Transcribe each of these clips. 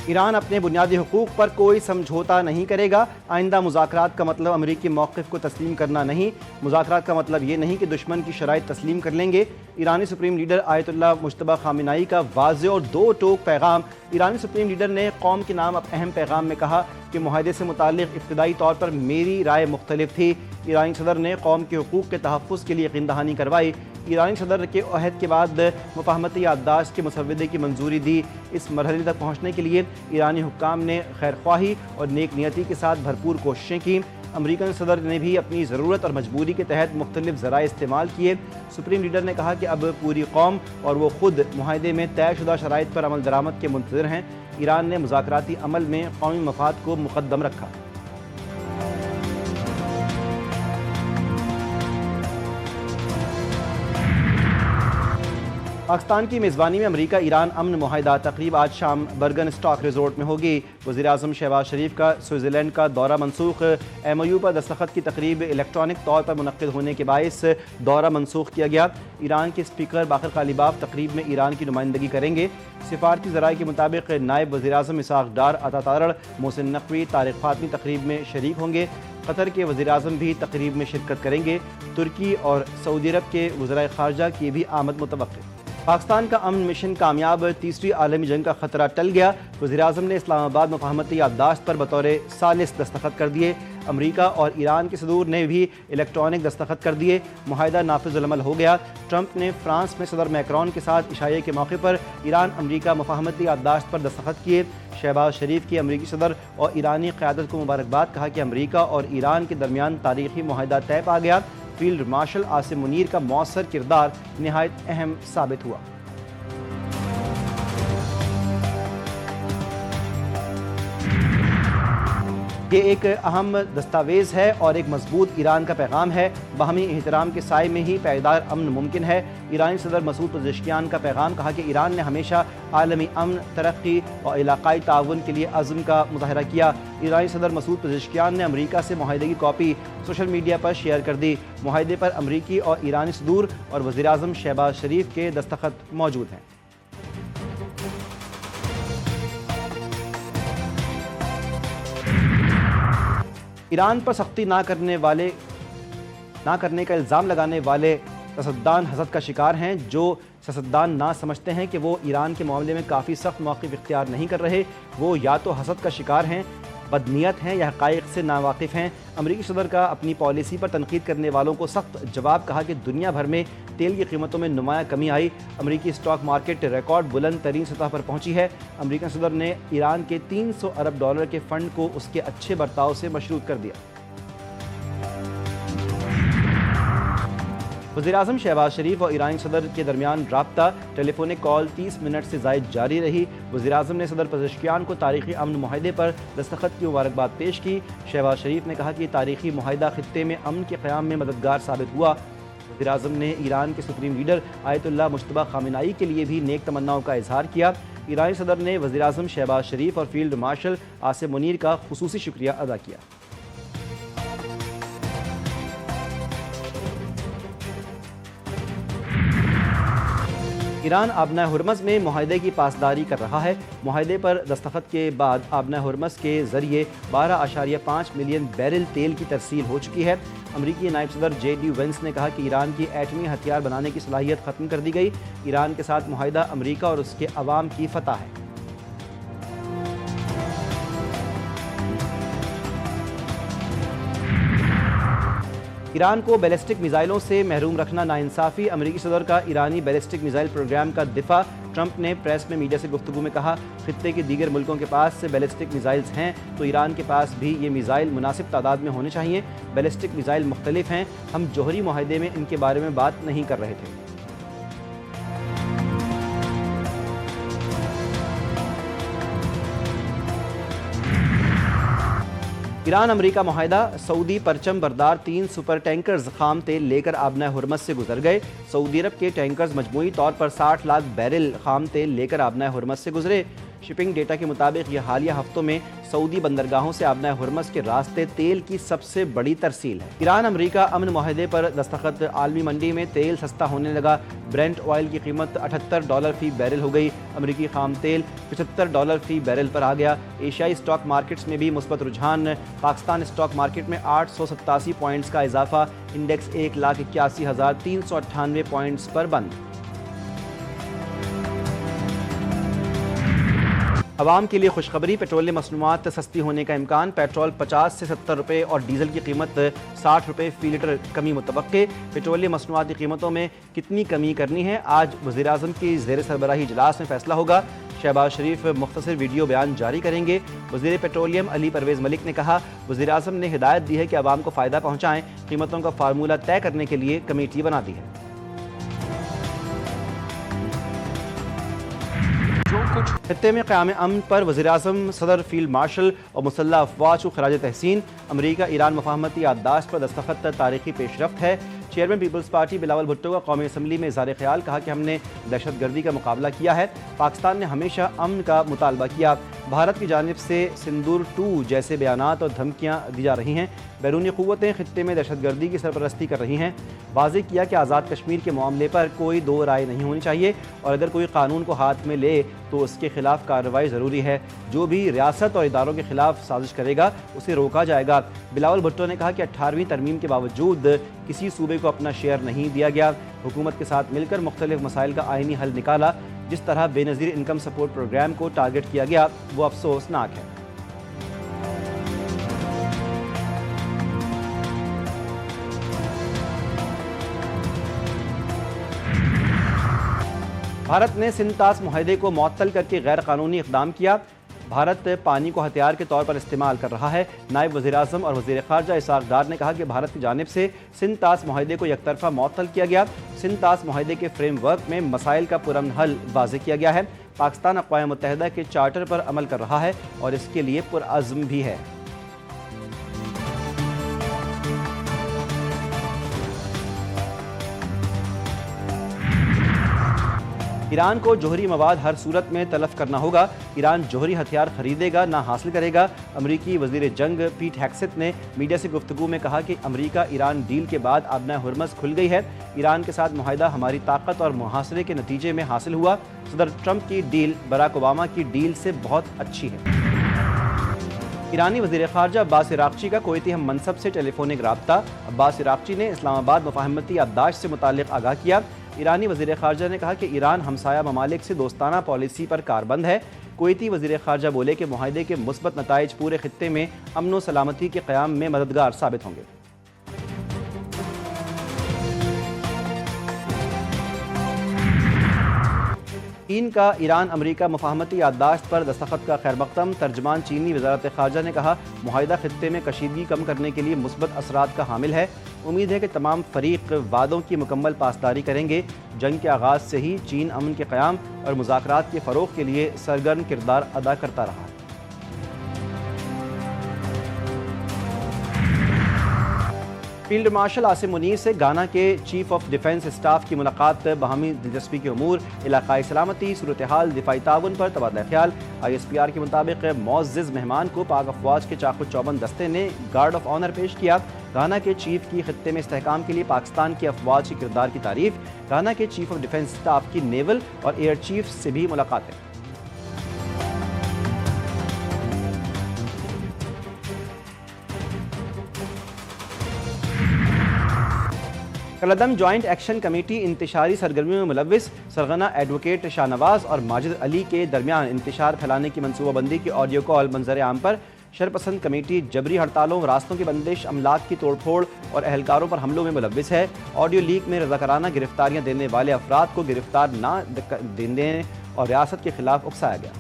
ایران اپنے بنیادی حقوق پر کوئی سمجھوتا نہیں کرے گا۔ آئندہ مذاکرات کا مطلب امریکی موقف کو تسلیم کرنا نہیں، مذاکرات کا مطلب یہ نہیں کہ دشمن کی شرائط تسلیم کر لیں گے۔ ایرانی سپریم لیڈر آیت اللہ مجتبی خامنہئی کا واضح اور دو ٹوک پیغام۔ ایرانی سپریم لیڈر نے قوم کے نام اہم پیغام میں کہا کہ معاہدے سے متعلق ابتدائی طور پر میری رائے مختلف تھی۔ ایرانی صدر نے قوم کے حقوق کے تحفظ کے لیے یقین دہانی کروائی۔ ایرانی صدر کے عہد کے بعد مفاہمتی یادداشت کے مسودے کی منظوری دی۔ اس مرحلے تک پہنچنے کے لیے ایرانی حکام نے خیرخواہی اور نیک نیتی کے ساتھ بھرپور کوششیں کیں۔ امریکن صدر نے بھی اپنی ضرورت اور مجبوری کے تحت مختلف ذرائع استعمال کیے۔ سپریم لیڈر نے کہا کہ اب پوری قوم اور وہ خود معاہدے میں طے شدہ شرائط پر عمل درآمد کے منتظر ہیں۔ ایران نے مذاکراتی عمل میں قومی مفاد کو مقدم رکھا۔ پاکستان کی میزبانی میں امریکہ ایران امن معاہدہ تقریب آج شام برگن اسٹاک ریزورٹ میں ہوگی۔ وزیراعظم شہباز شریف کا سوئٹزرلینڈ کا دورہ منسوخ۔ ایم او یو پر دستخط کی تقریب الیکٹرانک طور پر منعقد ہونے کے باعث دورہ منسوخ کیا گیا۔ ایران کے اسپیکر باقر غالیباف تقریب میں ایران کی نمائندگی کریں گے۔ سفارتی ذرائع کے مطابق نائب وزیراعظم اسحاق ڈار، عطا تارڑ، محسن نقوی، طارق فاطمی تقریب میں شریک ہوں گے۔ قطر کے وزیراعظم بھی تقریب میں شرکت کریں گے۔ ترکی اور سعودی عرب کے وزرائے خارجہ کی بھی آمد متوقع۔ پاکستان کا امن مشن کامیاب، تیسری عالمی جنگ کا خطرہ ٹل گیا۔ وزیراعظم نے اسلام آباد مفاہمتی یادداشت پر بطور ثالث دستخط کر دیے۔ امریکہ اور ایران کے صدور نے بھی الیکٹرانک دستخط کر دیے۔ معاہدہ نافذ العمل ہو گیا۔ ٹرمپ نے فرانس میں صدر میکرون کے ساتھ عشائیے کے موقع پر ایران امریکہ مفاہمتی یادداشت پر دستخط کیے۔ شہباز شریف کی امریکی صدر اور ایرانی قیادت کو مبارکباد، کہا کہ امریکہ اور ایران کے درمیان تاریخی معاہدہ طے پا گیا۔ فیلڈ مارشل عاصم منیر کا مؤثر کردار نہایت اہم ثابت ہوا۔ یہ ایک اہم دستاویز ہے اور ایک مضبوط ایران کا پیغام ہے۔ باہمی احترام کے سائے میں ہی پائیدار امن ممکن ہے۔ ایرانی صدر مسعود پزشکیان کا پیغام، کہا کہ ایران نے ہمیشہ عالمی امن، ترقی اور علاقائی تعاون کے لیے عزم کا مظاہرہ کیا۔ ایرانی صدر مسعود پزشکیان نے امریکہ سے معاہدے کی کاپی سوشل میڈیا پر شیئر کر دی۔ معاہدے پر امریکی اور ایرانی صدور اور وزیراعظم شہباز شریف کے دستخط موجود ہیں۔ ایران پر سختی نہ کرنے کا الزام لگانے والے سیاستدان حسد کا شکار ہیں۔ جو سیاستدان نہ سمجھتے ہیں کہ وہ ایران کے معاملے میں کافی سخت موقف اختیار نہیں کر رہے، وہ یا تو حسد کا شکار ہیں، بدنیت ہیں یا حقائق سے ناواقف ہیں۔ امریکی صدر کا اپنی پالیسی پر تنقید کرنے والوں کو سخت جواب، کہا کہ دنیا بھر میں تیل کی قیمتوں میں نمایاں کمی آئی، امریکی اسٹاک مارکیٹ ریکارڈ بلند ترین سطح پر پہنچی ہے۔ امریکی صدر نے ایران کے $300 ارب کے فنڈ کو اس کے اچھے برتاؤ سے مشروط کر دیا۔ وزیراعظم شہباز شریف اور ایرانی صدر کے درمیان رابطہ ٹیلی فونک کال 30 منٹ سے زائد جاری رہی۔ وزیراعظم نے صدر پزشکیان کو تاریخی امن معاہدے پر دستخط کی مبارکباد پیش کی۔ شہباز شریف نے کہا کہ یہ تاریخی معاہدہ خطے میں امن کے قیام میں مددگار ثابت ہوا۔ وزیراعظم نے ایران کے سپریم لیڈر آیت اللہ مجتبی خامنہئی کے لیے بھی نیک تمناؤں کا اظہار کیا۔ ایرانی صدر نے وزیراعظم شہباز شریف اور فیلڈ مارشل عاصم منیر کا خصوصی شکریہ ادا کیا۔ ایران آبنۂ ہرمز میں معاہدے کی پاسداری کر رہا ہے۔ معاہدے پر دستخط کے بعد آبنۂ ہرمز کے ذریعے 12.5 ملین بیرل تیل کی ترسیل ہو چکی ہے۔ امریکی نائب صدر جے ڈی وینس نے کہا کہ ایران کی ایٹمی ہتھیار بنانے کی صلاحیت ختم کر دی گئی۔ ایران کے ساتھ معاہدہ امریکہ اور اس کے عوام کی فتح ہے۔ ایران کو بیلسٹک میزائلوں سے محروم رکھنا ناانصافی، امریکی صدر کا ایرانی بیلسٹک میزائل پروگرام کا دفاع۔ ٹرمپ نے پریس میں میڈیا سے گفتگو میں کہا، خطے کے دیگر ملکوں کے پاس سے بیلسٹک میزائلز ہیں تو ایران کے پاس بھی یہ میزائل مناسب تعداد میں ہونے چاہیے۔ بیلسٹک میزائل مختلف ہیں، ہم جوہری معاہدے میں ان کے بارے میں بات نہیں کر رہے تھے۔ ایران امریکہ معاہدہ، سعودی پرچم بردار 3 سپر ٹینکرز خام تیل لے کر آبنۂ ہرمز سے گزر گئے۔ سعودی عرب کے ٹینکرز مجموعی طور پر 60 لاکھ بیرل خام تیل لے کر آبنۂ ہرمز سے گزرے۔ शिपिंग डेटा के मुताबिक ये हालिया हफ्तों में सऊदी बंदरगाहों से आबना हुर्मस के रास्ते तेल की सबसे बड़ी तरसील है। ईरान अमरीका अमन मुआहदे पर दस्तखत, आलमी मंडी में तेल सस्ता होने लगा। ब्रेंट ऑयल की कीमत $78 फी बैरल हो गई। अमरीकी खाम तेल $75 फी बैरल पर आ गया। एशियाई स्टॉक मार्केट्स में भी मुस्बत रुझान। पाकिस्तान स्टॉक मार्केट में 887 पॉइंट्स का इजाफा, इंडेक्स 1,81,398 पॉइंट्स पर बंद। अवाम के लिए खुशखबरी, पेट्रोलियम मसनूआत सस्ती होने का इम्कान। पेट्रोल 50 से 70 रुपये और डीजल की कीमत 60 रुपये फी लीटर कमी मुतवक्के। पेट्रोलियम मसनूआत की कीमतों में कितनी कमी करनी है, आज वज़ीर-ए-आज़म की ज़ेर सरबराही इजलास में फैसला होगा। शहबाज शरीफ मुख्तसर वीडियो बयान जारी करेंगे। वज़ीर पेट्रोलियम अली परवेज़ मलिक ने कहा, वज़ीर-ए-आज़म ने हिदायत दी है कि आवाम को फ़ायदा पहुँचाएँ। कीमतों का फार्मूला तय करने के लिए कमेटी बना दी है। खत्ते में क़याम अमन पर वज़ीर-ए-आज़म, सदर, फील्ड मार्शल और मुसल्लह अफवाज को खराज तहसीन। अमरीका ईरान मुफाहमती याददाश्त पर दस्तखत तारीखी पेशरफ्त है। Chairman Peoples Party Bilawal Bhutto का कौमी असम्बली में इज़हार ख्याल, कहा कि हमने दहशतगर्दी का मुकाबला किया है। पाकिस्तान ने हमेशा अमन का मुतालबा किया। भारत की जानिब से सिंदूर 2 जैसे बयानात और धमकियाँ दी जा रही हैं। बैरूनी क़ुव्वतें खित्ते में दहशतगर्दी की सरपरस्ती कर रही हैं। वाज़ेह किया कि आज़ाद कश्मीर के मामले पर कोई दो राय नहीं होनी चाहिए और अगर कोई कानून को हाथ में ले तो उसके खिलाफ कार्रवाई ज़रूरी है। जो भी रियासत और इदारों के खिलाफ साजिश करेगा उसे रोका जाएगा। बिलावल भुट्टो ने कहा कि 18वीं तरमीम के बावजूद किसी सूबे को अपना शेयर नहीं दिया गया। हुकूमत के साथ मिलकर मुख्तलिफ मसाइल का आइनी हल निकाला। जिस तरह बेनज़ीर इनकम सपोर्ट प्रोग्राम को टारगेट किया गया वो अफसोसनाक है। भारत ने सिंध-तास मुआहदे को मुअत्तल करके गैर कानूनी इक़दाम किया। भारत पानी को हथियार के तौर पर इस्तेमाल कर रहा है। नायब वज़ीर-ए-आज़म और वज़ीर ख़ारजा इसहाक़ डार ने कहा कि भारत की जानिब से सिंध-तास मुआहदे को यकतरफ़ा मुअत्तल किया गया। सिंध-तास मुआहदे के फ्रेमवर्क में मसाइल का पुरअमन हल वाज़ेह किया गया है। पाकिस्तान अक़वाम मुत्तहिदा के चार्टर पर अमल कर रहा है और इसके लिए पुरअज़्म भी है। ईरान को जोहरी मवाद हर सूरत में तलफ करना होगा। ईरान जोहरी हथियार खरीदेगा ना हासिल करेगा। अमरीकी वज़ीर जंग पीट हेक्सेट ने मीडिया से गुफ्तगू में कहा कि अमरीका ईरान डील के बाद आबना हुर्मस खुल गई है। ईरान के साथ मुआहदा हमारी ताकत और मुहासरे के नतीजे में हासिल हुआ। सदर ट्रंप की डील बराक ओबामा की डील से बहुत अच्छी है। ईरानी वज़ीर ख़ारजा अब्बास इराक़ची का कोयती हम मनसब से टेलीफोनिक राब्ता। अब्बास इराक़ची ने इस्लामाबाद मुफ़ाहमती याददाश्त से मुताल्लिक़ आगाह किया। ईरानी वज़ीर ख़ारजा ने कहा कि ईरान हमसाया ममालिक से दोस्ताना पॉलिसी पर कारबंद है। कुवैती वज़ीर ख़ारजा बोले कि मुआहदे के मुस्बत नताइज पूरे खित्ते में अमन व सलामती के क़याम में मददगार साबित होंगे। चीन का ईरान अमरीका मुफ़ाहमती याददाश्त पर दस्तखत का खैर मक़दम। तर्जमान चीनी वज़ारत ख़ारजा ने कहा, मुआहिदा खित्ते में कशीदगी कम करने के लिए मुस्बत असरात का हामिल है। उम्मीद है कि तमाम फ़रीक वादों की मुकम्मल पासदारी करेंगे। जंग के आगाज़ से ही चीन अमन के क़याम और मुज़ाकरात के फ़रोग़ के लिए सरगर्म किरदार अदा करता रहा है। फील्ड मार्शल आसिम मुनीर से गाना के चीफ ऑफ डिफेंस स्टाफ की मुलाकात। बाहमी दिलचस्पी के उमूर, इलाकाई सलामती, सूरत हाल, दिफाई ताउन पर तबादला ख्याल। ISPR के मुताबिक मुअज़्ज़िज़ मेहमान को पाक अफवाज के चाक़ू चौबंद दस्ते ने गार्ड ऑफ ऑनर पेश किया। गाना के चीफ की खित्ते में इस्तेहकाम के लिए पाकिस्तान की अफवाज के किरदार की तारीफ। गाना के चीफ ऑफ डिफेंस स्टाफ की नेवल और एयर चीफ से भी मुलाकात है। कलदम जॉइंट एक्शन कमेटी इंतशारी सरगर्मियों में मुलव्विस। सरगना एडवोकेट शाहनवाज और माजिद अली के दरमियान इंतशार फैलाने की मनसूबाबंदी की ऑडियो कॉल मंजर आम पर। शरपसंद कमेटी जबरी हड़तालों, रास्तों की बंदिश, अमलाक की तोड़फोड़ और एहलकारों पर हमलों में मुलव्विस है। ऑडियो लीक में रज़ाकाराना गिरफ्तारियां देने वाले अफराद को गिरफ्तार न देने और रियासत के खिलाफ उकसाया गया।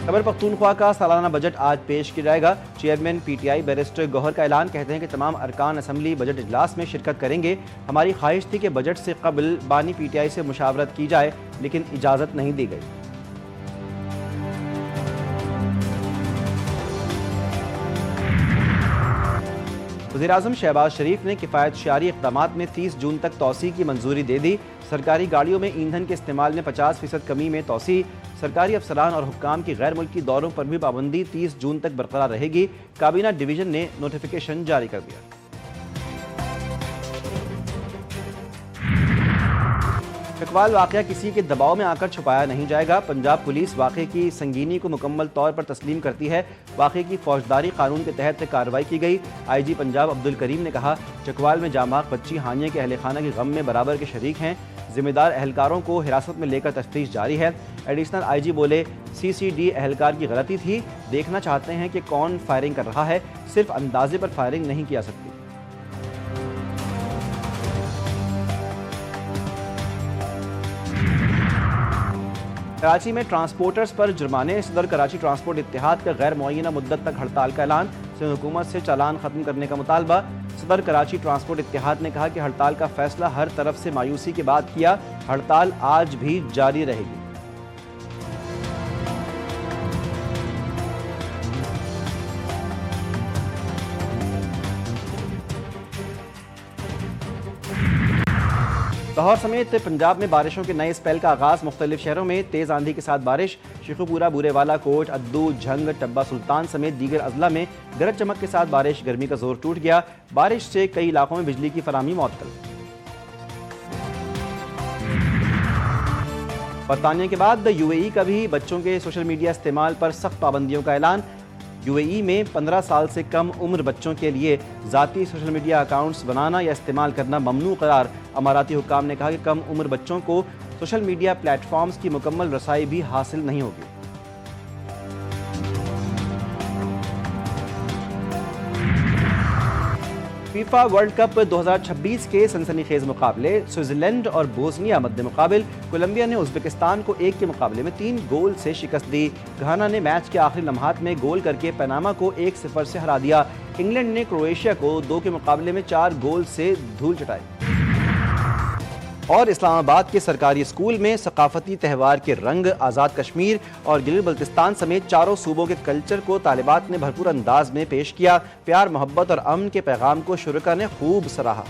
खैबर पख्तूनख्वा का सालाना बजट आज पेश किया जाएगा। चेयरमैन PTI बैरिस्टर गौहर का ऐलान। कहते हैं कि तमाम अरकान असम्बली बजट इजलास में शिरकत करेंगे। हमारी ख्वाहिश थी कि बजट से कबल बानी PTI से मुशावरत की जाए, लेकिन इजाज़त नहीं दी गई। वज़ीर-ए-आज़म शहबाज शरीफ ने किफ़ायत शारी इक़दामात में 30 जून तक तोसी की मंजूरी दे दी। सरकारी गाड़ियों में ईंधन के इस्तेमाल में 50% कमी में तोसी। सरकारी अफसरान और हुक्काम की गैर मुल्की दौरों पर भी पाबंदी 30 जून तक बरकरार रहेगी। काबीना डिवीज़न ने नोटिफिकेशन जारी कर दिया। इकबाल वाक़या किसी के दबाव में आकर छुपाया नहीं जाएगा। पंजाब पुलिस वाक़े की संगीनी को मुकम्मल तौर पर तस्लीम करती है। वाक़े की फौजदारी कानून के तहत कार्रवाई की गई। IG पंजाब अब्दुल करीम ने कहा, चकवाल में जामाक बच्ची हानिया के अहल खाना के गम में बराबर के शरीक हैं। जिम्मेदार अहलकारों को हिरासत में लेकर तफ्तीश जारी है। एडिशनल IG बोले, CCD अहलकार की गलती थी। देखना चाहते हैं कि कौन फायरिंग कर रहा है, सिर्फ अंदाजे पर फायरिंग नहीं किया सकती। कराची में ट्रांसपोर्टर्स पर जुर्माने। सदर कराची ट्रांसपोर्ट इत्तेहाद का गैर मुअय्यना मुद्दत तक हड़ताल का ऐलान। सिंध हुकूमत से चालान खत्म करने का मुतालबा। सदर कराची ट्रांसपोर्ट इत्तेहाद ने कहा कि हड़ताल का फैसला हर तरफ से मायूसी के बाद किया। हड़ताल आज भी जारी रहेगी। लाहौर समेत पंजाब में बारिशों के नए स्पेल का आगाज़। मुख्तलिफ शहरों में तेज़ आंधी के साथ बारिश। शेखुपुरा, बूरेवाला, कोट, अद्दू, झंग, टब्बा सुल्तान समेत दीगर अजला में गरज चमक के साथ बारिश। गर्मी का जोर टूट गया। बारिश से कई इलाकों में बिजली की फराहमी मुअत्तल। बरतानिया के बाद UAE का भी बच्चों के सोशल मीडिया इस्तेमाल पर सख्त पाबंदियों का ऐलान। UAE में 15 साल से कम उम्र बच्चों के लिए ज़ाती सोशल मीडिया अकाउंट्स बनाना या इस्तेमाल करना ममनू करार। अमाराती हुक्काम ने कहा कि कम उम्र बच्चों को सोशल मीडिया प्लेटफॉर्म्स की मुकम्मल रसाई भी हासिल नहीं होगी। फीफा वर्ल्ड कप 2026 के सनसनीखेज मुकाबले। स्विट्जरलैंड और बोस्निया मद्दे मुकाबिल। कोलंबिया ने उज़्बेकिस्तान को 1 के मुकाबले में 3 गोल से शिकस्त दी। घाना ने मैच के आखिरी लम्हात में गोल करके पनामा को 1-0 से हरा दिया। इंग्लैंड ने क्रोएशिया को 2 के मुकाबले में 4 गोल से धूल चटाई। और इस्लामाबाद के सरकारी स्कूल में सकाफती त्यौहार के रंग। आज़ाद कश्मीर और गिलगित बल्तिस्तान समेत चारों सूबों के कल्चर को तालिबात ने भरपूर अंदाज में पेश किया। प्यार, मोहब्बत और अमन के पैगाम को शुरका ने खूब सराहा।